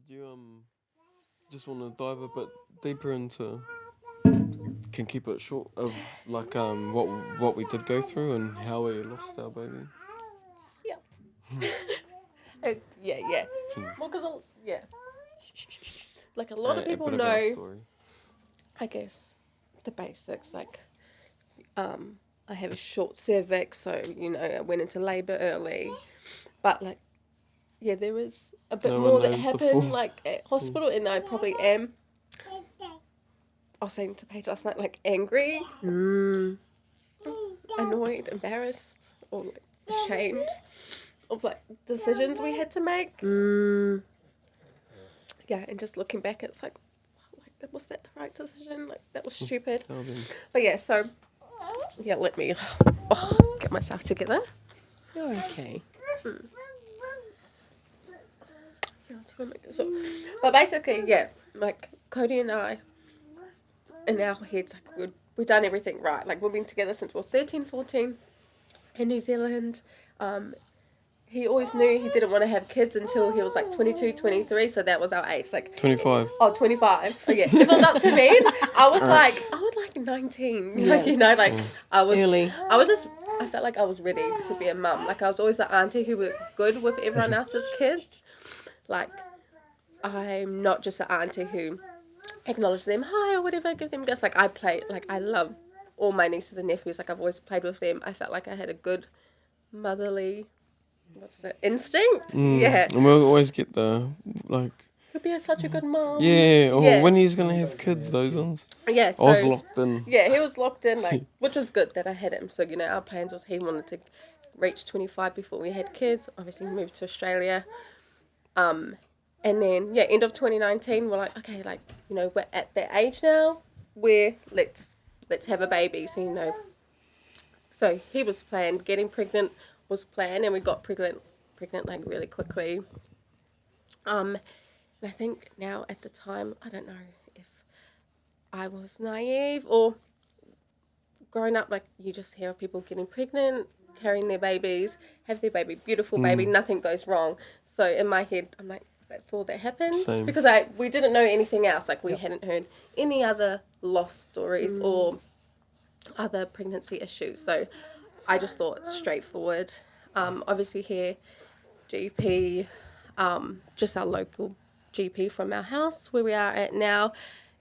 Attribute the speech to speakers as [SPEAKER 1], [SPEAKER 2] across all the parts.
[SPEAKER 1] you just want to dive a bit deeper into, can keep it short, of like what we did go through and how we lost our baby?
[SPEAKER 2] Yeah. Yeah. Well, because, yeah. Like a lot of people
[SPEAKER 1] a bit of our
[SPEAKER 2] know,
[SPEAKER 1] story.
[SPEAKER 2] I guess, the basics. Like, I have a short cervix, so, I went into labour early. But, like, yeah, there was a bit
[SPEAKER 1] No
[SPEAKER 2] more
[SPEAKER 1] one
[SPEAKER 2] that
[SPEAKER 1] knows the
[SPEAKER 2] happened,
[SPEAKER 1] full-
[SPEAKER 2] like, at hospital, and I probably am, I was saying to Paige last night, like, angry, annoyed, embarrassed, or, like, ashamed of, like, decisions we had to make. Yeah, and just looking back, it's like, was that the right decision? Like, that was stupid. But yeah, so, yeah, let me get myself together.
[SPEAKER 3] You're okay.
[SPEAKER 2] So, but basically, yeah, like, Cody and I, in our heads, like, we've done everything right. Like, we've been together since we were 13, 14 in New Zealand. He always knew he didn't want to have kids until he was like 22, 23, so that was our age. Like
[SPEAKER 1] 25.
[SPEAKER 2] Oh, 25. Oh, yeah. If it was up to me, I would like 19.
[SPEAKER 3] Yeah.
[SPEAKER 2] Like, I was
[SPEAKER 3] Early.
[SPEAKER 2] I felt like I was ready to be a mum. Like, I was always the auntie who was good with everyone else's kids. Like, I'm not just an auntie who acknowledges them, hi, or whatever, give them gifts. Like, I love all my nieces and nephews. Like, I've always played with them. I felt like I had a good motherly instinct. Yeah.
[SPEAKER 1] And we'll always get the, like,
[SPEAKER 2] You'll be such a good mom.
[SPEAKER 1] yeah, or
[SPEAKER 2] Yeah.
[SPEAKER 1] when he's going to have kids, those ones.
[SPEAKER 2] Yeah, so,
[SPEAKER 1] I was locked in.
[SPEAKER 2] Yeah, he was locked in, like, which was good that I had him. So, our plans was he wanted to reach 25 before we had kids. Obviously, moved to Australia. And then, yeah, end of 2019, we're like, okay, like, we're at that age now where let's have a baby. So, so he was planned, getting pregnant was planned, and we got pregnant like really quickly. And I think now at the time, I don't know if I was naive or growing up, like, you just hear of people getting pregnant, carrying their babies, have their baby, beautiful baby, nothing goes wrong. So in my head, I'm like, that's all that happens.
[SPEAKER 1] Same.
[SPEAKER 2] Because we didn't know anything else. Like, we hadn't heard any other loss stories or other pregnancy issues. So I just thought it's straightforward. Obviously here, GP, just our local GP from our house where we are at now.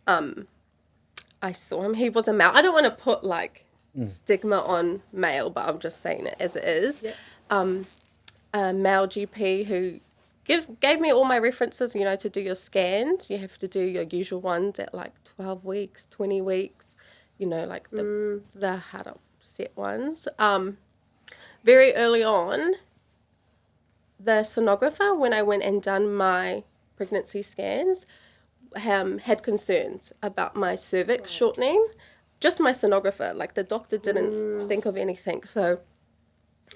[SPEAKER 2] I saw him. He was a male. I don't want to put, like, stigma on male, but I'm just saying it as it is.
[SPEAKER 3] Yep.
[SPEAKER 2] A male GP who gave me all my references, to do your scans. You have to do your usual ones at, like, 12 weeks, 20 weeks, like the harder set ones. Very early on, the sonographer, when I went and done my pregnancy scans, had concerns about my cervix shortening. Just my sonographer, like, the doctor didn't think of anything. So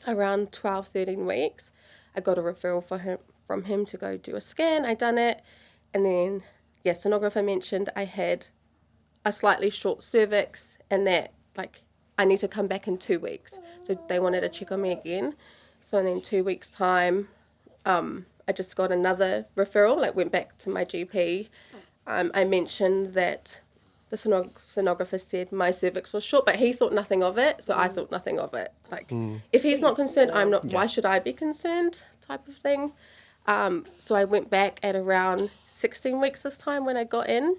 [SPEAKER 2] around 12, 13 weeks, I got a referral from him to go do a scan. I done it, and then, yeah, sonographer mentioned I had a slightly short cervix and that, like, I need to come back in 2 weeks. So they wanted to check on me again. So in 2 weeks' time, I just got another referral, like, went back to my GP. I mentioned that the sonographer said my cervix was short, but he thought nothing of it, so I thought nothing of it. Like, if he's not concerned, I'm not, why should I be concerned, type of thing. So I went back at around 16 weeks this time when I got in,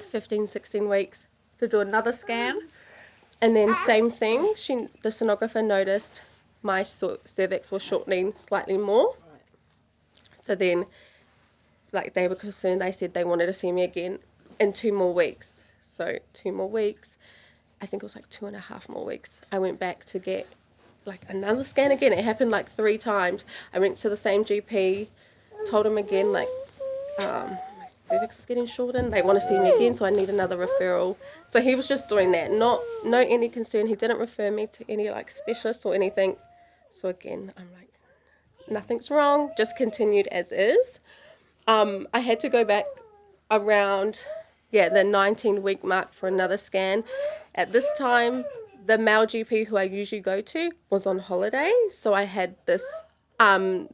[SPEAKER 2] 15, 16 weeks, to do another scan. And then same thing, the sonographer noticed my cervix was shortening slightly more. So then, like, they were concerned. They said they wanted to see me again in 2 more weeks. So 2 more weeks, I think it was like 2.5 more weeks. I went back to get, like, another scan again. It happened like 3 times. I went to the same GP, told him again, like, my cervix is getting shortened. They want to see me again, so I need another referral. So he was just doing that. No any concern. He didn't refer me to any, like, specialists or anything. So again, I'm like, nothing's wrong. Just continued as is. I had to go back around, the 19-week mark for another scan. At this time, the male GP who I usually go to was on holiday. So I had this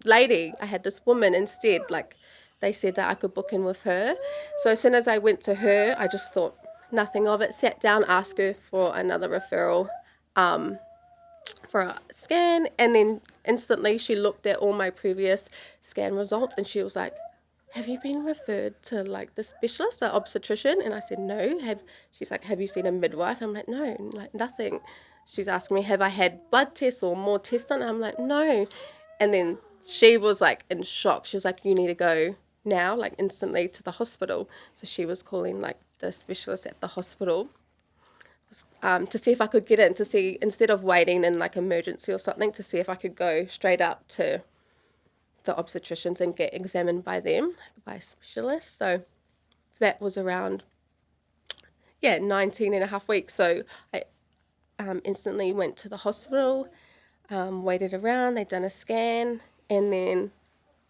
[SPEAKER 2] lady, I had this woman instead, like, they said that I could book in with her. So as soon as I went to her, I just thought nothing of it, sat down, asked her for another referral for a scan, and then instantly she looked at all my previous scan results and she was like, have you been referred to like the specialist, the obstetrician? And I said, no. She's like, have you seen a midwife? I'm like, no, like nothing. She's asking me, have I had blood tests or more tests done? I'm like, no. And then she was like in shock. She was like, you need to go now, like instantly to the hospital. So she was calling like the specialist at the hospital to see if I could get in, to see, instead of waiting in like emergency or something, to see if I could go straight up to the obstetricians and get examined by them, by specialists. So that was around, 19 and a half weeks. So I instantly went to the hospital, waited around, they'd done a scan, and then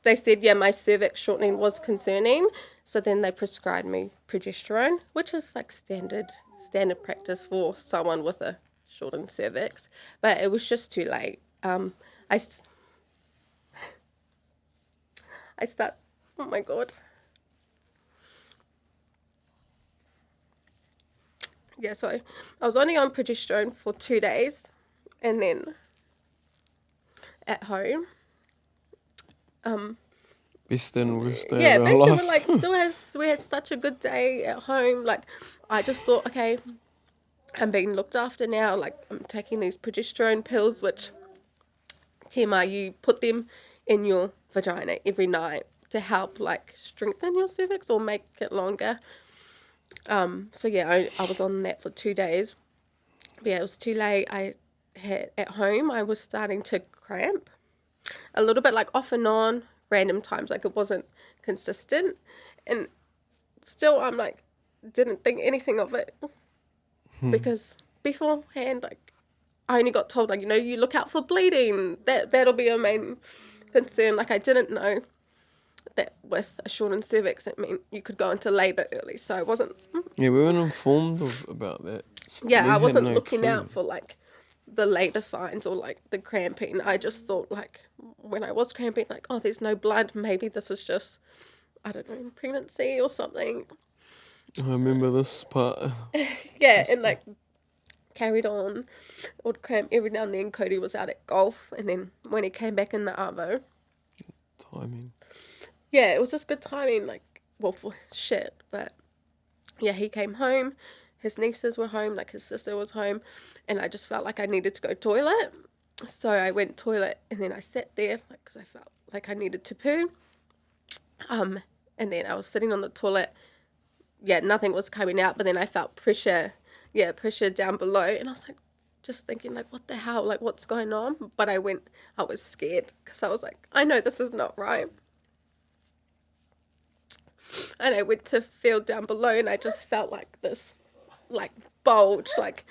[SPEAKER 2] they said, my cervix shortening was concerning. So then they prescribed me progesterone, which is like standard practice for someone with a shortened cervix. But it was just too late. Oh my God. Yeah, so I was only on progesterone for 2 days, and then at home.
[SPEAKER 1] Best and worst day
[SPEAKER 2] Yeah,
[SPEAKER 1] of our
[SPEAKER 2] basically,
[SPEAKER 1] life.
[SPEAKER 2] like, we had such a good day at home. Like, I just thought, okay, I'm being looked after now. Like, I'm taking these progesterone pills, which, TMI, you put them in your vagina every night to help, like, strengthen your cervix or make it longer. So yeah, I was on that for 2 days. But yeah, it was too late. I had at home, I was starting to cramp a little bit, like off and on, random times, like it wasn't consistent. And still, I'm like, didn't think anything of it because beforehand, like, I only got told, like, you look out for bleeding. That'll be your main concern. Like, I didn't know that with a shortened cervix, it meant you could go into labour early. So I wasn't.
[SPEAKER 1] Yeah, we weren't informed about that.
[SPEAKER 2] Yeah,
[SPEAKER 1] We
[SPEAKER 2] I
[SPEAKER 1] had
[SPEAKER 2] wasn't
[SPEAKER 1] no
[SPEAKER 2] looking
[SPEAKER 1] clue.
[SPEAKER 2] out for like the labour signs or like the cramping. I just thought, like, when I was cramping, like, oh, there's no blood. Maybe this is just, I don't know, pregnancy or something.
[SPEAKER 1] I remember this part.
[SPEAKER 2] Yeah, and like carried on. Would cramp every now and then. Cody was out at golf, and then when he came back in the arvo,
[SPEAKER 1] Timing.
[SPEAKER 2] yeah, it was just good timing. Like, well, for shit, but yeah, he came home. His nieces were home, like his sister was home, and I just felt like I needed to go toilet. So I went toilet, and then I sat there, like, because I felt like I needed to poo. And then I was sitting on the toilet. Yeah, nothing was coming out, but then I felt pressure down below, and I was like, just thinking, like, what the hell, like, what's going on? But I was scared, because I was like, I know this is not right. And I went to feel down below, and I just felt like this, like, bulge, like,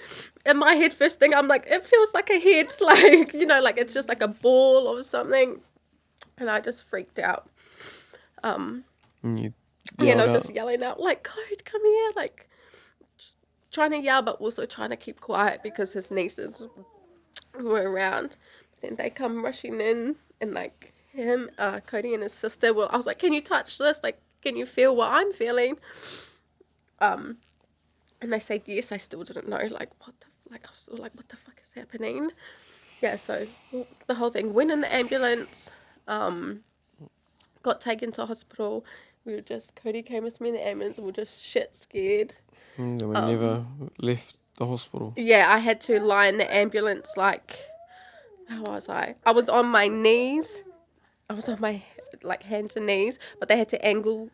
[SPEAKER 2] in my head. First thing, I'm like, it feels like a head, like, like it's just like a ball or something. And I just freaked out.
[SPEAKER 1] And you
[SPEAKER 2] I
[SPEAKER 1] yelled
[SPEAKER 2] was
[SPEAKER 1] out.
[SPEAKER 2] just yelling out, like, Code, come here, like, trying to yell, but also trying to keep quiet because his nieces were around. Then they come rushing in, and like him, Cody and his sister, I was like, can you touch this? Like, can you feel what I'm feeling? And they said yes. I still didn't know, like, I was still like, what the fuck is happening? Yeah, so the whole thing, went in the ambulance, got taken to hospital. Cody came with me in the ambulance, and we were just shit scared.
[SPEAKER 1] And we never left the hospital.
[SPEAKER 2] Yeah, I had to lie in the ambulance, like, how was I? I was on my knees. I was on my, like, hands and knees, but they had to angle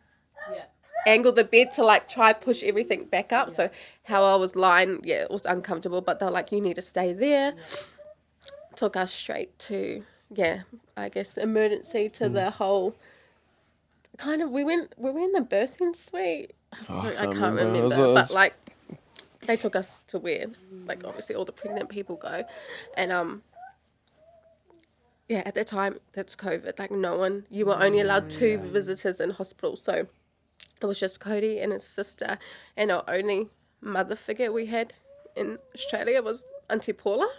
[SPEAKER 2] the bed to, like, try push everything back up. Yeah. So how I was lying, it was uncomfortable, but they're like, you need to stay there. Yeah. Took us straight to, I guess, emergency to the whole, kind of, we were in the birthing suite. I can't remember, but like, they took us to where, like, obviously all the pregnant people go. And, at the time, that's COVID. Like, you were only allowed 2 visitors in hospital. So it was just Cody and his sister. And our only mother figure we had in Australia was Auntie Paula.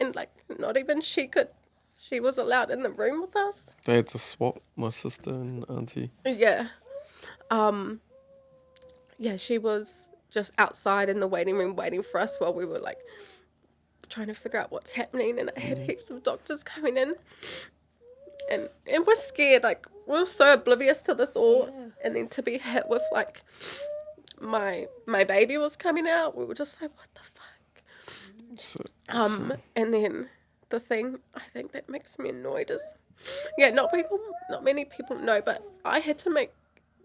[SPEAKER 2] And, like, not even she could she was allowed in the room with us.
[SPEAKER 1] They had to swap my sister and auntie.
[SPEAKER 2] Yeah. Yeah, she was just outside in the waiting room waiting for us while we were like trying to figure out what's happening, and I had heaps of doctors coming in, and we're scared, like we're so oblivious to this all, and then to be hit with like my baby was coming out, we were just like, what the fuck.
[SPEAKER 1] So,
[SPEAKER 2] And then the thing I think that makes me annoyed is, yeah, not many people know, but I had to make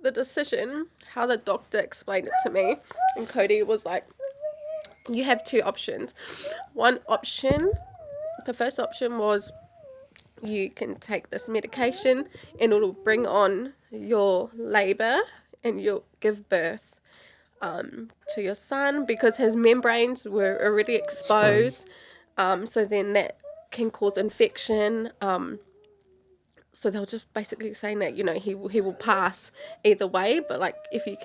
[SPEAKER 2] the decision how the doctor explained it to me, and Cody was like, you have two options. One option, the first option was you can take this medication and it'll bring on your labor and you'll give birth to your son because his membranes were already exposed. So then that can cause infection. So they were just basically saying that, you know, he will pass either way, but like if you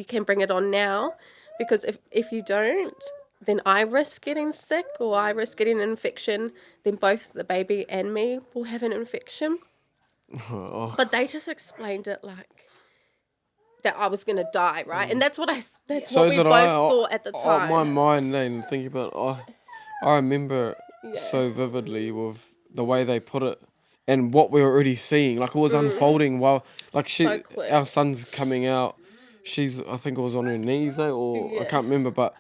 [SPEAKER 2] can bring it on now, because if you don't, then I risk getting sick or I risk getting an infection, then both the baby and me will have an infection. But they just explained it like that I was going to die, right? And that's what what we both thought at the time.
[SPEAKER 1] My mind then thinking about I remember so vividly with the way they put it and what we were already seeing. Like it was unfolding while like our son's coming out. I think it was on her knees or I can't remember, but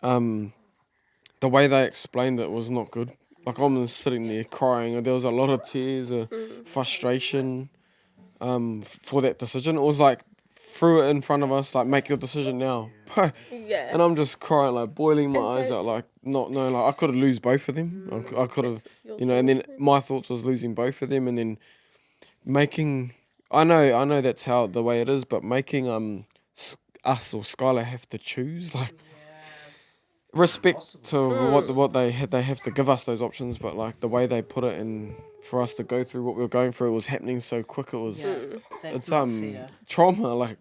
[SPEAKER 1] the way they explained it was not good. Like I'm sitting there crying, and there was a lot of tears, frustration, for that decision. It was like threw it in front of us, like make your decision now. And I'm just crying, like boiling my eyes out, like not knowing, like I could have lose both of them. I could have, you know. And then my thoughts was losing both of them, and then making. I know that's how the way it is, but making us or Skyla have to choose, like. Respect to what they have to give us those options, but like the way they put it and for us to go through what we were going through, it was happening so quick. It was it's trauma. Like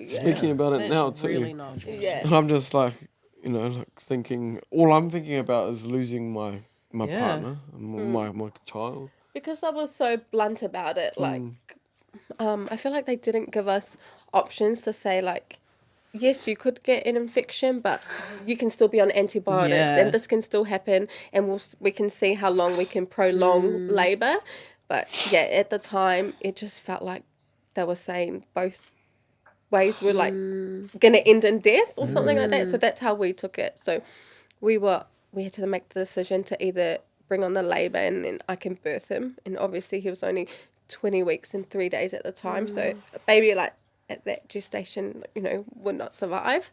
[SPEAKER 1] speaking about it now too,
[SPEAKER 3] really not fair.
[SPEAKER 1] and I'm just like, you know, like thinking all I'm thinking about is losing my partner, my child.
[SPEAKER 2] Because I was so blunt about it, like I feel like they didn't give us options to say like, yes, you could get an infection, but you can still be on antibiotics, and this can still happen, and we can see how long we can prolong labour. But yeah, at the time, it just felt like they were saying both ways were like going to end in death or something like that. So that's how we took it. So we had to make the decision to either bring on the labour and then I can birth him, and obviously he was only 20 weeks and 3 days at the time, so a baby like at that gestation, you know, would not survive.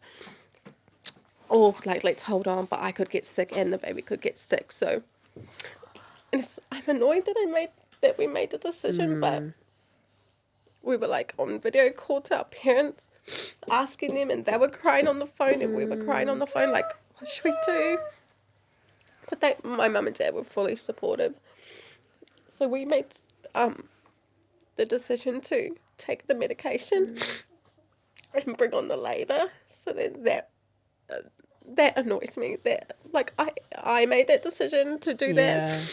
[SPEAKER 2] Or like, let's hold on, but I could get sick and the baby could get sick. So I'm annoyed that we made the decision, but we were like on video call to our parents, asking them, and they were crying on the phone, and we were crying on the phone, like, what should we do? But my mum and dad were fully supportive. So we made the decision to take the medication and bring on the labour. So then that annoys me. That like I made that decision to do that.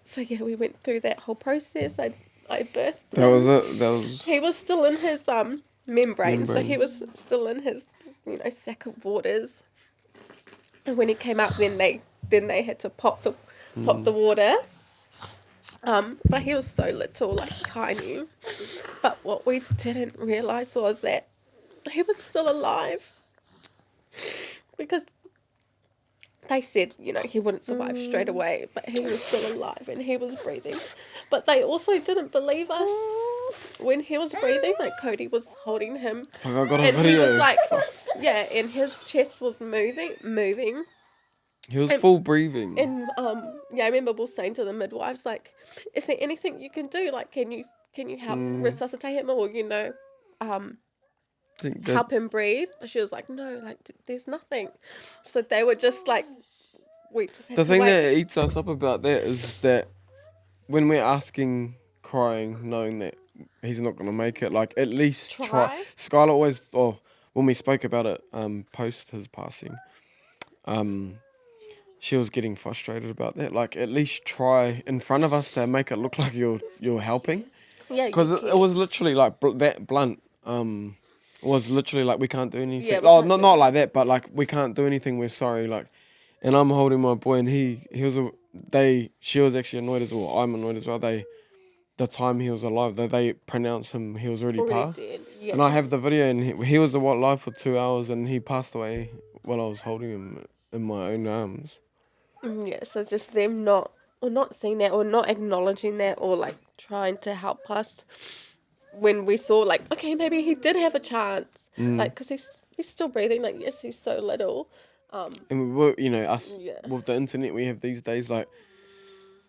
[SPEAKER 2] So yeah, we went through that whole process. I birthed him.
[SPEAKER 1] That was it.
[SPEAKER 2] He was still in his membrane, so he was still in his sack of waters. And when he came out, then they had to pop the water. But he was so little, like tiny. But what we didn't realise was that he was still alive. Because they said, he wouldn't survive straight away, but he was still alive and he was breathing. But they also didn't believe us when he was breathing. Like Cody was holding him.
[SPEAKER 1] I got a
[SPEAKER 2] and
[SPEAKER 1] video.
[SPEAKER 2] He was like, and his chest was moving.
[SPEAKER 1] He was full breathing.
[SPEAKER 2] And I remember we saying to the midwives, like, is there anything you can do? Like, can you help resuscitate him or help him breathe? But she was like, no, like there's nothing. So they were just like, we just had
[SPEAKER 1] the
[SPEAKER 2] to
[SPEAKER 1] thing
[SPEAKER 2] wait.
[SPEAKER 1] that eats us up about that is that when we're asking, crying, knowing that he's not going to make it, like at least try. Skyla always, when we spoke about it post his passing, she was getting frustrated about that. Like, at least try in front of us to make it look like you're helping.
[SPEAKER 2] Yeah,
[SPEAKER 1] Because it was literally like that blunt. It was literally like, we can't do anything.
[SPEAKER 2] Yeah,
[SPEAKER 1] Oh, not like that, but like, we can't do anything. We're sorry. Like, and I'm holding my boy, and she was actually annoyed as well. I'm annoyed as well. The time he was alive, they pronounced him, he was already passed.
[SPEAKER 2] dead. Yeah.
[SPEAKER 1] And I have the video, and he was alive for 2 hours, and he passed away while I was holding him in my own arms.
[SPEAKER 2] Yeah, so just them not seeing that, or not acknowledging that, or like trying to help us when we saw like, okay, maybe he did have a chance, like, because he's still breathing. Like, yes, he's so little.
[SPEAKER 1] And we were, us
[SPEAKER 2] Yeah.
[SPEAKER 1] with the internet we have these days, like,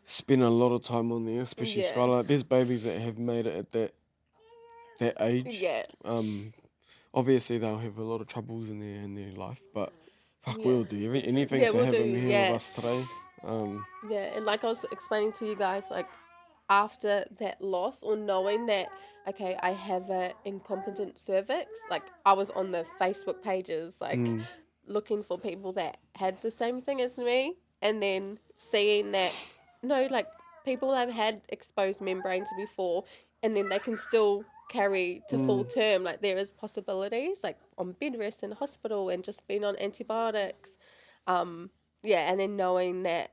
[SPEAKER 1] spend a lot of time on there, especially
[SPEAKER 2] Yeah.
[SPEAKER 1] Skyla. There's babies that have made it at that age.
[SPEAKER 2] Yeah.
[SPEAKER 1] Obviously they'll have a lot of troubles in their life, but fuck,
[SPEAKER 2] Yeah.
[SPEAKER 1] we'll do anything
[SPEAKER 2] Yeah,
[SPEAKER 1] to
[SPEAKER 2] we'll
[SPEAKER 1] have
[SPEAKER 2] do,
[SPEAKER 1] him here
[SPEAKER 2] yeah.
[SPEAKER 1] with us today.
[SPEAKER 2] Yeah, and like I was explaining to you guys, like after that loss, or knowing that, okay, I have a incompetent cervix, like I was on the Facebook pages, like looking for people that had the same thing as me, and then seeing that, no, like people have had exposed membranes before, and then they can still carry to full term. Like, there is possibilities, like on bed rest in the hospital and just being on antibiotics. Yeah, and then knowing that,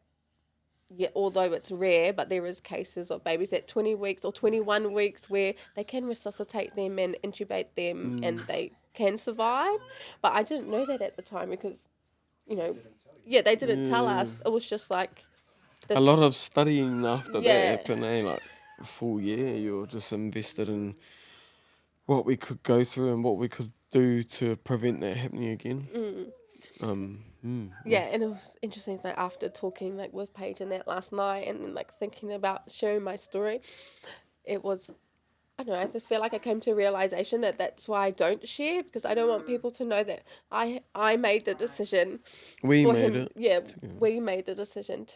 [SPEAKER 2] yeah, although it's rare, but there is cases of babies at 20 weeks or 21 weeks where they can resuscitate them and intubate them and they can survive. But I didn't know that at the time because, yeah, they didn't tell us. It was just like
[SPEAKER 1] A lot of studying after
[SPEAKER 2] Yeah.
[SPEAKER 1] that happened, like a full year. You're just invested in what we could go through and what we could do to prevent that happening again.
[SPEAKER 2] Yeah, and it was interesting, like after talking like with Paige and that last night, and then like thinking about sharing my story, it was, I don't know, I just feel like I came to a realization that that's why I don't share, because I don't want people to know that I made the decision.
[SPEAKER 1] We
[SPEAKER 2] for
[SPEAKER 1] made
[SPEAKER 2] him,
[SPEAKER 1] it.
[SPEAKER 2] Yeah, we made the decision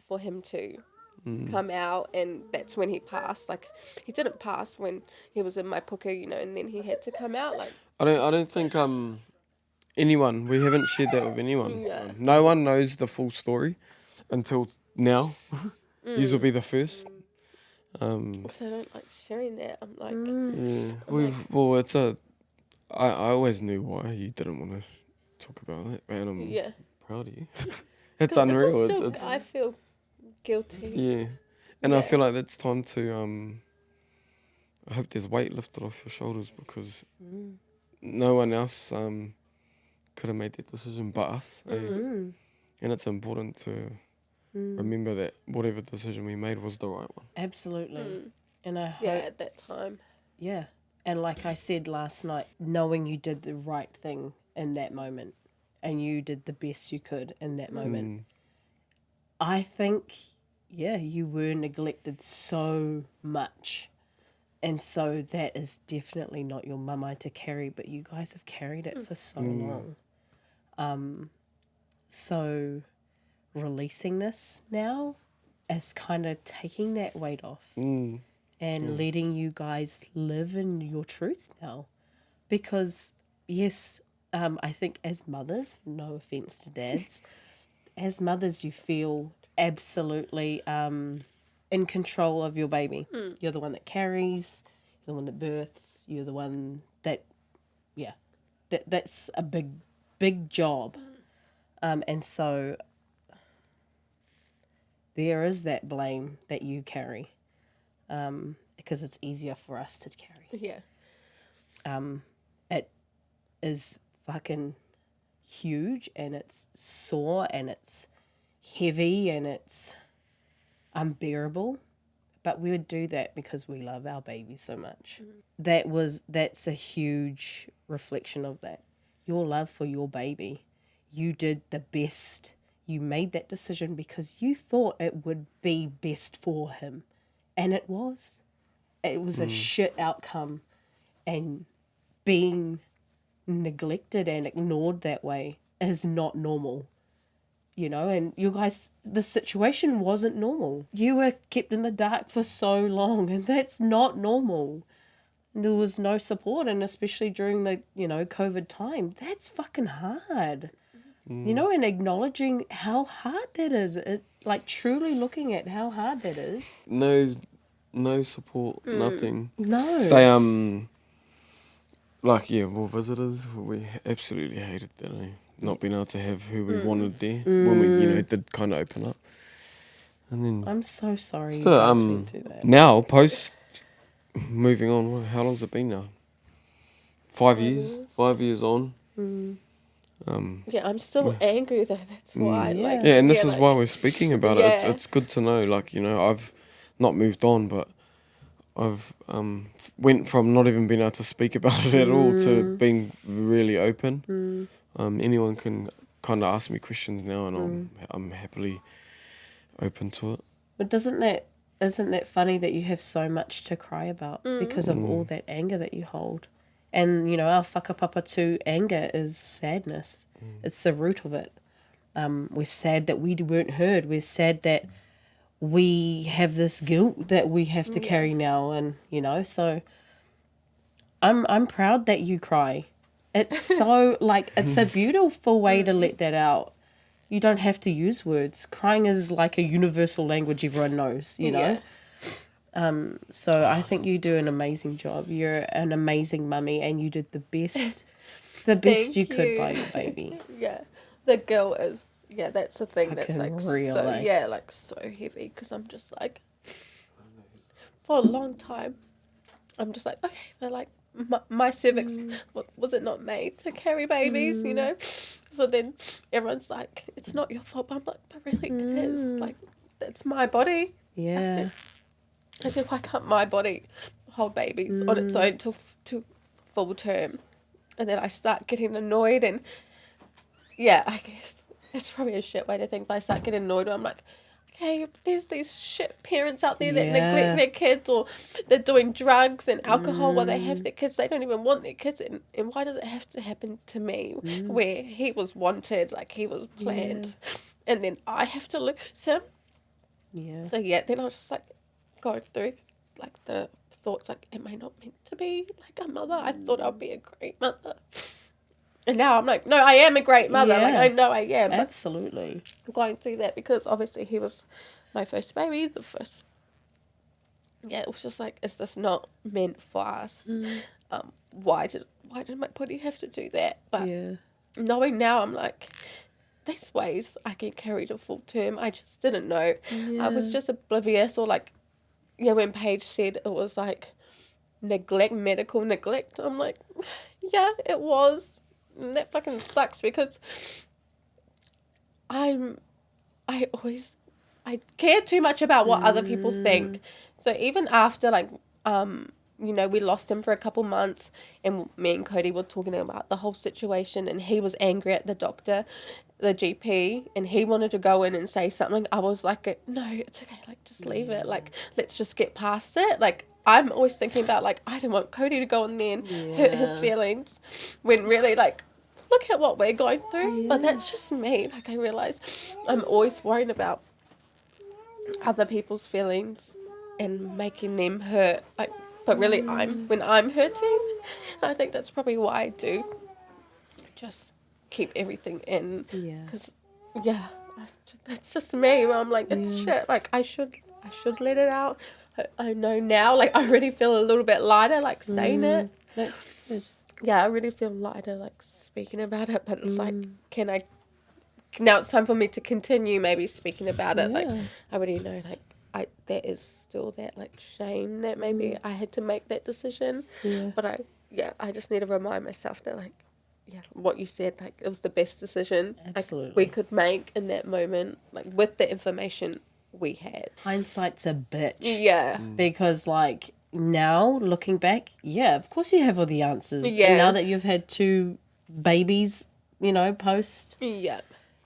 [SPEAKER 2] for him to come out, and that's when he passed. Like, he didn't pass when he was in my puka, and then he had to come out. Like,
[SPEAKER 1] I don't think anyone, we haven't shared that with anyone.
[SPEAKER 2] Yeah.
[SPEAKER 1] No one knows the full story until now. These will be the first.
[SPEAKER 2] because I don't like sharing that. I'm like,
[SPEAKER 1] Yeah, I always knew why you didn't want to talk about it, and I'm
[SPEAKER 2] yeah.
[SPEAKER 1] proud of you. It's
[SPEAKER 2] It's
[SPEAKER 1] unreal.
[SPEAKER 2] just
[SPEAKER 1] It's
[SPEAKER 2] I feel guilty.
[SPEAKER 1] yeah, and I
[SPEAKER 2] Yeah.
[SPEAKER 1] feel like it's time to I hope there's weight lifted off your shoulders, because no one else could have made that decision but us. And it's important to remember that whatever decision we made was the right one.
[SPEAKER 3] Absolutely. And I hope,
[SPEAKER 2] Yeah, at that time.
[SPEAKER 3] yeah. And like I said last night, knowing you did the right thing in that moment and you did the best you could in that moment, I think, yeah, you were neglected so much. And so that is definitely not your mama to carry, but you guys have carried it for so long. So releasing this now is kind of taking that weight off and letting you guys live in your truth now. Because, yes, I think as mothers, no offense to dads, as mothers you feel absolutely in control of your baby. You're the one that carries, you're the one that births, you're the one that, yeah, that's a big job. And so there is that blame that you carry, because it's easier for us to carry.
[SPEAKER 2] Yeah.
[SPEAKER 3] It is fucking huge, and it's sore, and it's heavy, and it's unbearable. But we would do that because we love our baby so much. That's a huge reflection of that. Your love for your baby. You did the best. You made that decision because you thought it would be best for him. And it was. It was a shit outcome. And being neglected and ignored that way is not normal. And you guys, the situation wasn't normal. You were kept in the dark for so long, and that's not normal. There was no support, and especially during the, COVID time, that's fucking hard. You know, and acknowledging how hard that is. Like truly looking at how hard that is.
[SPEAKER 1] No support, nothing.
[SPEAKER 3] No.
[SPEAKER 1] They more visitors. We absolutely hated that. Not being able to have who we wanted there when we did kind of open up. And then
[SPEAKER 3] I'm so sorry you
[SPEAKER 1] still,
[SPEAKER 3] guys went through that.
[SPEAKER 1] now post moving on. How long's it been now? 5 years. 5 years on.
[SPEAKER 2] Yeah, I'm still angry though. That's why.
[SPEAKER 3] Yeah.
[SPEAKER 2] Like,
[SPEAKER 1] Yeah, and this is why we're speaking about it.
[SPEAKER 2] Yeah.
[SPEAKER 1] It's good to know. Like, I've not moved on, but I've went from not even being able to speak about it at all to being really open. Anyone can kind of ask me questions now, and I'm happily open to it.
[SPEAKER 3] But isn't that funny that you have so much to cry about because of all that anger that you hold? And, our whakapapa to anger is sadness. It's the root of it. We're sad that we weren't heard. We're sad that we have this guilt that we have to carry now. And, so I'm proud that you cry. It's so, it's a beautiful way to let that out. You don't have to use words. Crying is like a universal language everyone knows, you know? So I think you do an amazing job. You're an amazing mummy, and you did the best you could by your baby.
[SPEAKER 2] Yeah, the guilt is, that's the thing that's
[SPEAKER 3] Fucking
[SPEAKER 2] like
[SPEAKER 3] real,
[SPEAKER 2] so,
[SPEAKER 3] eh?
[SPEAKER 2] so heavy, because I'm just like, for a long time, I'm just like, okay, but like, my cervix, was it not made to carry babies, So then everyone's like, it's not your fault, but I'm like, but really it is. Like, that's my body.
[SPEAKER 3] Yeah.
[SPEAKER 2] I said, why can't my body hold babies on its own to full term? And then I start getting annoyed, and I guess it's probably a shit way to think, but I start getting annoyed, and I'm like, okay, there's these shit parents out there that neglect their kids, or they're doing drugs and alcohol while they have their kids. They don't even want their kids, and why does it have to happen to me where he was wanted, like he was planned, and then I have to lose him?
[SPEAKER 3] Yeah.
[SPEAKER 2] So then I was just like going through like the thoughts, like, am I not meant to be like a mother? I thought I'd be a great mother. And now I'm like, no, I am a great mother. Like, I know I am.
[SPEAKER 3] Absolutely.
[SPEAKER 2] I'm going through that because obviously he was my first baby, the first. Yeah, it was just like, is this not meant for us? Why did my body have to do that? But knowing now, I'm like, there's ways I can carry to full term. I just didn't know. I was just oblivious, or like, when Paige said it was like medical neglect, I'm like, yeah, it was. And that fucking sucks, because I care too much about what other people think. So even after, like, we lost him for a couple months, and me and Cody were talking about the whole situation, and he was angry at the doctor, the GP, and he wanted to go in and say something. I was like, no, it's okay, like, just leave it, like, let's just get past it. Like, I'm always thinking about, like, I don't want Cody to go in there and hurt his feelings, when really, like, look at what we're going through. But that's just me. Like, I realize I'm always worried about other people's feelings and making them hurt, like, but really when I'm hurting. I think that's probably why I do just keep everything in, because that's just me, where I'm like, it's shit, like, I should let it out. I know now, like, I really feel a little bit lighter, like, saying it.
[SPEAKER 3] That's good.
[SPEAKER 2] I really feel lighter, like, speaking about it. But it's like, now it's time for me to continue maybe speaking about it. Like, I already know, like, there is still that, like, shame that maybe I had to make that decision. But I just need to remind myself that, like, what you said, like, it was the best decision, like, we could make in that moment, like, with the information we had.
[SPEAKER 3] Hindsight's a bitch.
[SPEAKER 2] Yeah.
[SPEAKER 3] Because, like, now looking back, of course you have all the answers. And now that you've had 2 babies, post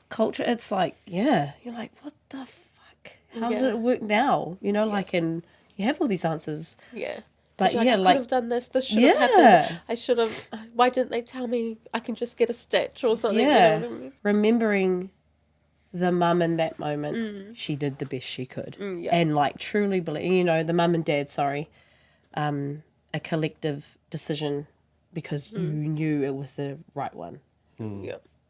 [SPEAKER 3] culture, it's like, you're like, what the fuck? How did it work now? Like, and you have all these answers.
[SPEAKER 2] Yeah.
[SPEAKER 3] But
[SPEAKER 2] like, I could have done this. This should have happened. I should have. Why didn't they tell me I can just get a stitch or something?
[SPEAKER 3] Yeah.
[SPEAKER 2] You know what I mean?
[SPEAKER 3] Remembering the mum in that moment, she did the best she could. And, like, truly believe, the mum and dad, a collective decision, because you knew it was the right one.
[SPEAKER 2] Yeah.